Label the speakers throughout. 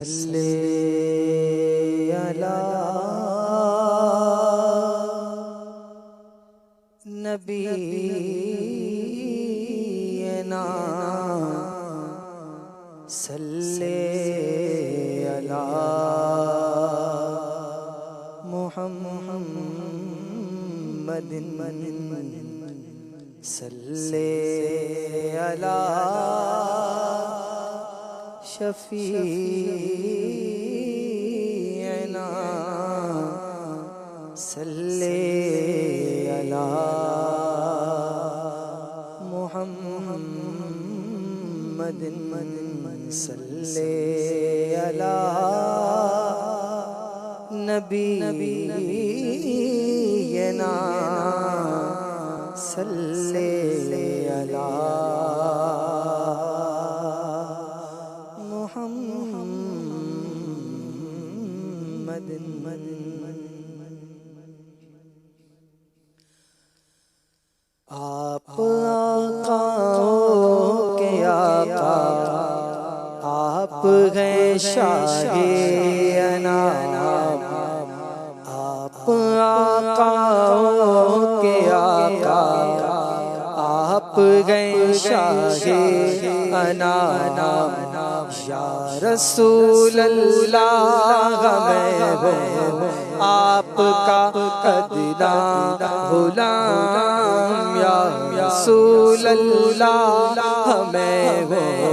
Speaker 1: सल्ले अला नबीना सल्ले अला मुहम्मदिन सल्ले अला शफीना सल्ले अला मुहम्मदिन सल्ले अला नबीना सल्ले अला आप आकाओं के आका, आप गए शाहे अनाम। आप आकाओं के आका, आप गए शाहे अनाम। या रसूल अल्लाह मैं हूँ आपका कदना गुलाम। या रसूल अल्लाह मैं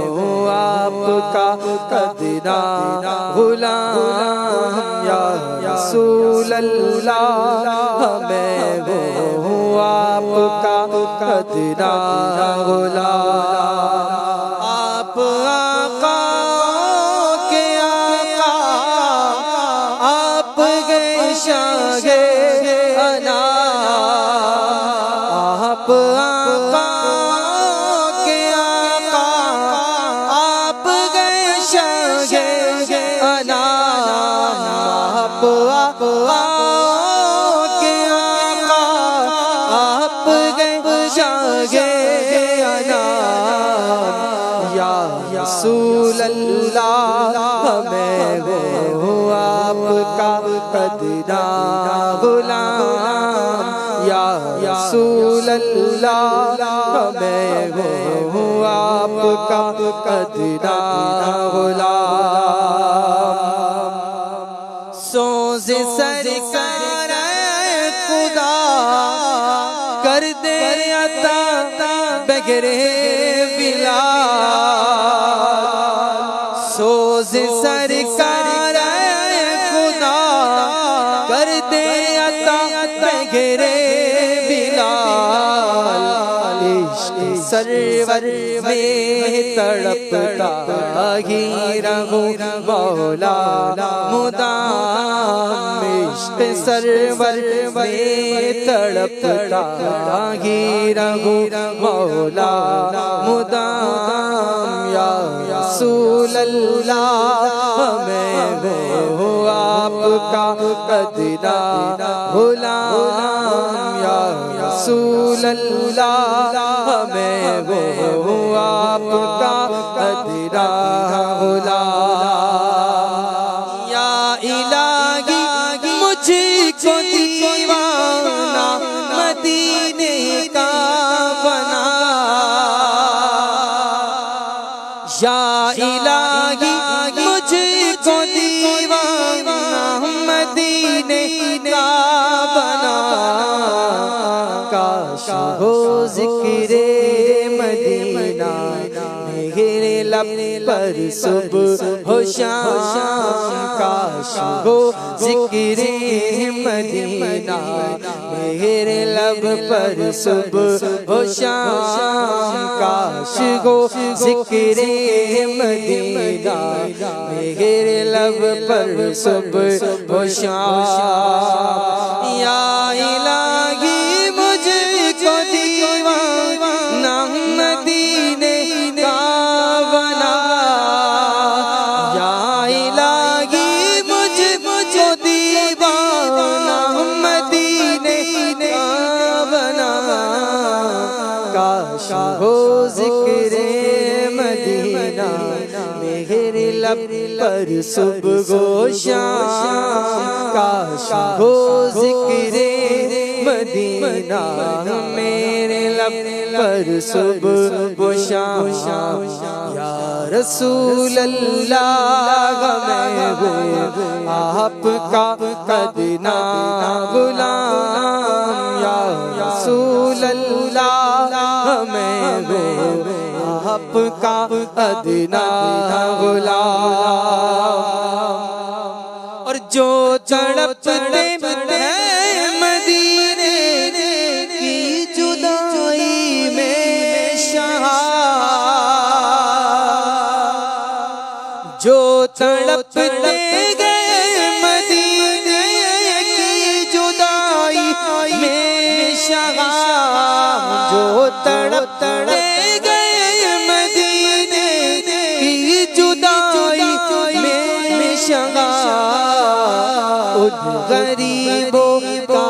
Speaker 1: हूँ आपका कदना गुलाम। या रसूल अल्लाह मैं हूँ आपका कदना गुलाम। आप आका के आका, आप गए शाहे अनाम। आप आका के आका, आप गए शाहे अनाम। आप आका के आका, आप गए शाहे अनाम। या रसूल अल्लाह मैं हूँ आपका कदना गुलाम। या रसूल अल्लाह मैं हूँ आपका कदना गुलाम। सोज़ सरकार खुदा कर दे अता बगैरे बिलाल। सोज़ सरकार खुदा कर दे अता बगैरे बिलाल। इश्क़ सरवर में तड़पता ही रहूं मौला मुदाम। इश्क़ सरवर में तड़पता ही रहूं मौला मुदाम। या रसूल अल्लाह मैं हूँ आपका कदना गुलाम। या रसूल अल्लाह मैं हूँ आपका कदना गुलाम। या इलाही मुझको दीवाना मदीने का बना। या इलाही मुझको दीवाना मदीने का बना। काश हो ज़िक्रे मदीना मेरे लब पर सुबह हो शाम। काश हो ज़िक्रे मदीना मेरे लब पर सुबह हो शाम। काश हो ज़िक्रे मदीना मेरे लब पर सुबह हो शाम। या इलाही मुझको दीवाना मदीने का बना। या इलाही मुझको दीवाना मदीने का बना। काश हो ज़िक्रे मदीना मेरे लब पर सुबह हो शाम, काश हो ज़िक्रे मदीना मेरे लब पर सुबह हो शाम। या रसूल अल्लाह मैं हूँ आपका अदना गुलाम। या रसूल अल्लाह मैं हूँ आपका अदना गुलाम। और जो तड़पते हैं मदीने की जुदाई में शाह, जो तड़पते गए मदीने की जुदाई में शाह, जो तड़पते गए मदीने की जुदाई में शाह, उन गरीबों का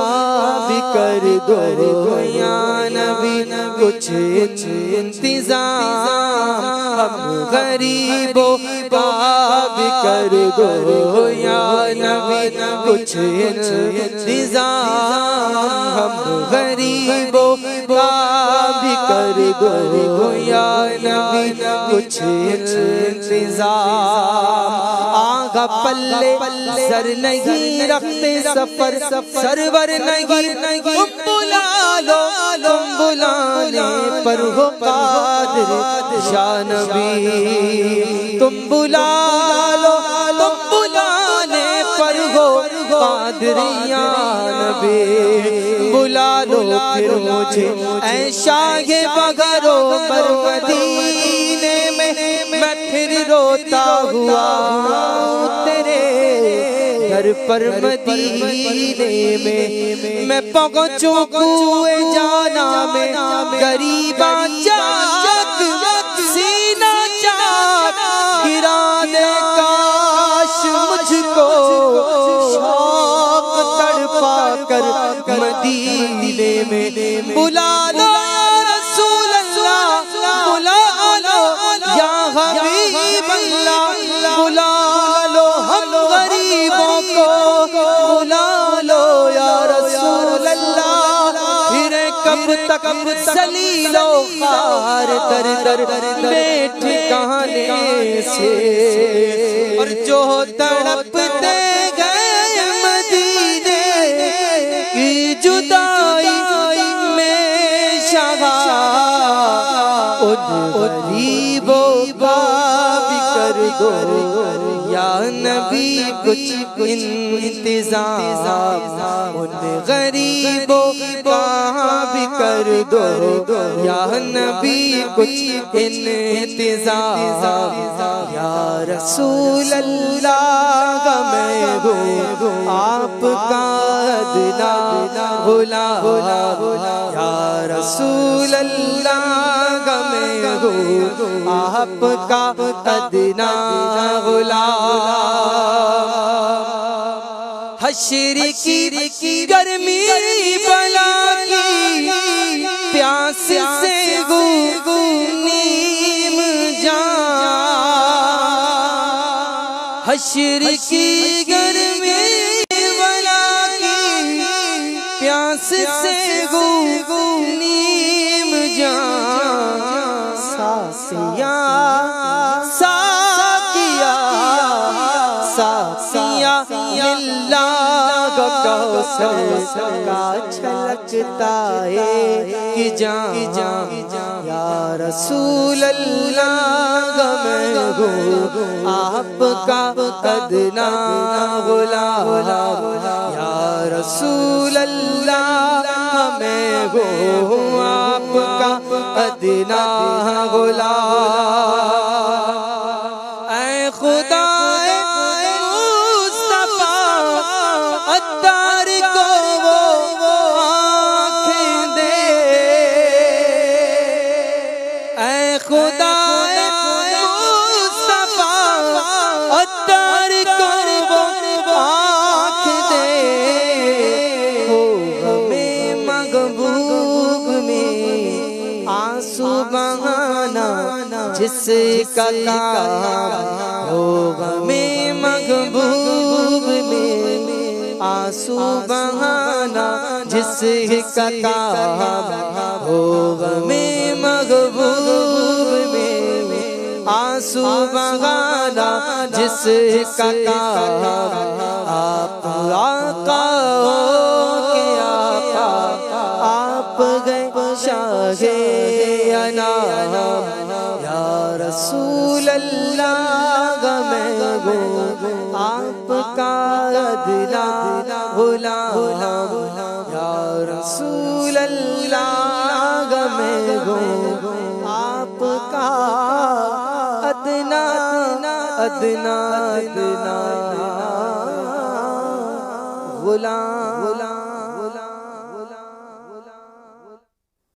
Speaker 1: भी कर दो या नबी कुछ इंतज़ाम। हम गरीबों का भी कर दो या नबी कुछ इंतज़ाम। हम गरीबों का भी कर दो या नबी कुछ इंतज़ाम। आगा पल्ले सर नहीं रखते सफर सरवर नहीं, तुम बुला लो तुम बुलाने पर हो कादिर या नबी। तुम बुला लो तुम बुलाने पर हो कादिर या नबी। बुला लो फिर मुझे ऐ शाहे बगरो पर मदीने में मैं फिर रोता हुआ तेरे घर पर मदीने में। मैं पहुंचूं कुए जाना में गरीबा चाक सीना चाक गिरा दे काश मुझको शौक तड़पा कर मदीने में। बुला लो रसूल अल्लाह बुला लो या हबीब अल्लाह बुला लो हम गरीबों को बुला लो या रसूल अल्लाह। फिर कब तक सलीलो खार दर दर बैठ कहने से। और जो तड़पते गए मदीने की जुदाई में शाह, उन गरीबों का भी कर दो या नबी कुछ इंतज़ाम। उन गरीबों का भी कर दो या नबी कुछ इंतज़ाम। या रसूल अल्लाह मैं हूँ आपका अदना गुलाम। या रसूल अल्लाह मैं हूँ आपका अदना गुलाम। हश्र की गर्मी बला की प्यास से नीम जा। हश्र की गर्मी बला की प्यास से नीम जा। सासिया साकिया सासिया कौसर का छलकता है कि जान। या रसूल अल्लाह मैं हूँ आपका अदना गुलाम। या रसूल अल्लाह मैं हूँ आपका अदना गुलाम। ऐ खुदा अत्तार को वो आँखें दे। ऐ खुदा मुस्तफा अत्तार को वो आँखें दे। हो गमे मगबूब में आंसू बहाना जिसका काम हो गमे आंसू बहाना जिसका काम हो गमे महबूब में, आंसू बहाना जिसका काम आप आका के आका, आप गए शाहे अनाम या रसूल अल्लाह मैं गो आपका अदना गुलाम या रसूल अल्लाह मैं गो आपका अदना अदना अदना गुलाम।